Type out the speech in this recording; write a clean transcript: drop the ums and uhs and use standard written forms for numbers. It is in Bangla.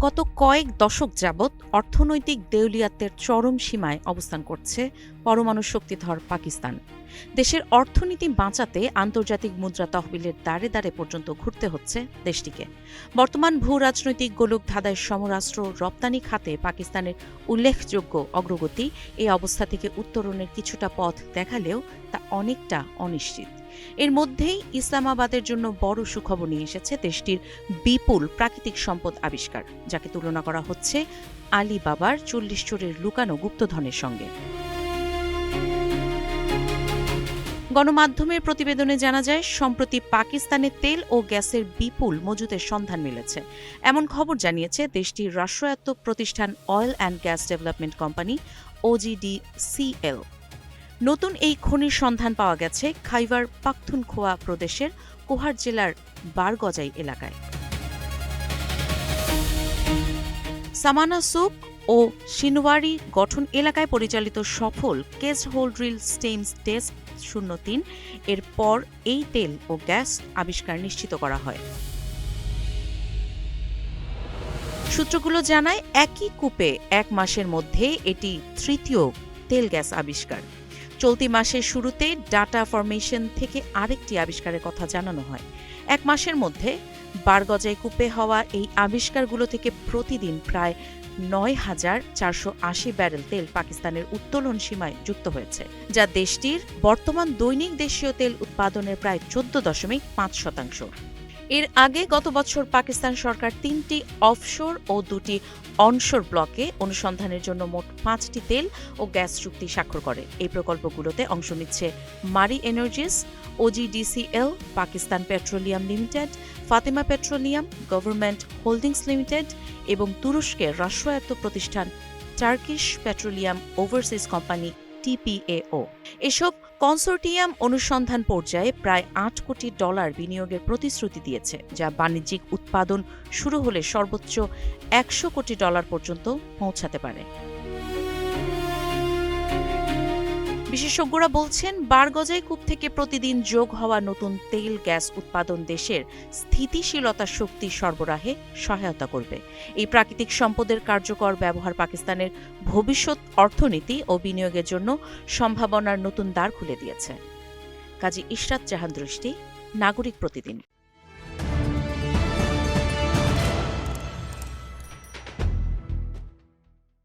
গত কয়েক দশক যাবৎ অর্থনৈতিক দেউলিয়াত্বের চরম সীমায় অবস্থান করছে পরমাণু শক্তিধর পাকিস্তান। দেশের অর্থনীতি বাঁচাতে আন্তর্জাতিক মুদ্রা তহবিলের দ্বারে দ্বারে পর্যন্ত ঘুরতে হচ্ছে দেশটিকে। বর্তমান ভূ রাজনৈতিক গোলকধাঁধায় সমরাস্ত্র রপ্তানি খাতে পাকিস্তানের উল্লেখযোগ্য অগ্রগতি এই অবস্থা থেকে উত্তরণের কিছুটা পথ দেখালেও তা অনেকটা অনিশ্চিত। এর মধ্যেই ইসলামাবাদের জন্য বড় সুখবর নিয়ে এসেছে দেশটির বিপুল প্রাকৃতিক সম্পদ আবিষ্কার, যাকে তুলনা করা হচ্ছে আলিবাবার ৪০ চোরের লুকানো গুপ্তধনের সঙ্গে। গণমাধ্যমের প্রতিবেদনে জানা যায়, সম্প্রতি পাকিস্তানে তেল ও গ্যাসের বিপুল মজুতের সন্ধান মিলেছে। এমন খবর জানিয়েছে দেশটির রাষ্ট্রায়ত্ত প্রতিষ্ঠান oil and gas development company OGDCL। নতুন এই খনির সন্ধান পাওয়া গেছে খাইবার পাখতুনখোয়া প্রদেশের কোহার জেলার বারগজাই এলাকায়। সামানা সুক ও শিনওয়ারি গঠন এলাকায় পরিচালিত সফল কেস্ট হোল ড্রিল স্টেমস টেস্ট 03 এর পর এই তেল ও গ্যাস আবিষ্কার নিশ্চিত করা হয়। সূত্রগুলো জানায়, একই কূপে ১ মাসের মধ্যে এটি তৃতীয় তেল গ্যাস আবিষ্কার। চলতি মাসের শুরুতে ডাটা ফরমেশন থেকে আরেকটি আবিষ্কারের কথা জানানো হয়। ১ মাসের মধ্যে বারগজাই কূপে হওয়া এই আবিষ্কারগুলো থেকে প্রতিদিন প্রায় ৯,৪৮০ ব্যারেল তেল পাকিস্তানের উত্তোলন সীমায় যুক্ত হয়েছে, যা দেশটির বর্তমান দৈনিক দেশীয় তেল উৎপাদনের প্রায় ১৪.৫%। এর আগে গত বছর পাকিস্তান সরকার ৩টি অফশোর ও ২টি অনশোর ব্লকে অনুসন্ধানের জন্য মোট ৫টি তেল ও গ্যাস চুক্তি স্বাক্ষর করে। এই প্রকল্পগুলোতে অংশ নিচ্ছে মারি energies, OGDCL, Pakistan petroleum limited, Fatema petroleum, government holdings limited এবং তুরস্কের রাষ্ট্রায়ত্ত প্রতিষ্ঠান Turkish petroleum overseas company TPAO। এসব কনসোর্টিয়াম অনুসন্ধান পর্যায়ে প্রায় $৮ কোটি বিনিয়োগের প্রতিশ্রুতি দিয়েছে, যা বাণিজ্যিক উৎপাদন শুরু হলে সর্বোচ্চ $১০০ কোটি পর্যন্ত পৌঁছাতে পারে। বিশেষজ্ঞরা বলছেন, বারগজাই কূপ থেকে প্রতিদিন যোগ হওয়া নতুন তেল গ্যাস উৎপাদন দেশের স্থিতিশীলতা শক্তি সরবরাহে সহায়তা করবে। এই প্রাকৃতিক সম্পদের কার্যকর ব্যবহার পাকিস্তানের ভবিষ্যৎ অর্থনীতি ও বিনিয়োগের জন্য সম্ভাবনার নতুন দ্বার খুলে দিয়েছে। কাজী ইশরাত জাহান দৃষ্টি, নাগরিক প্রতিদিন।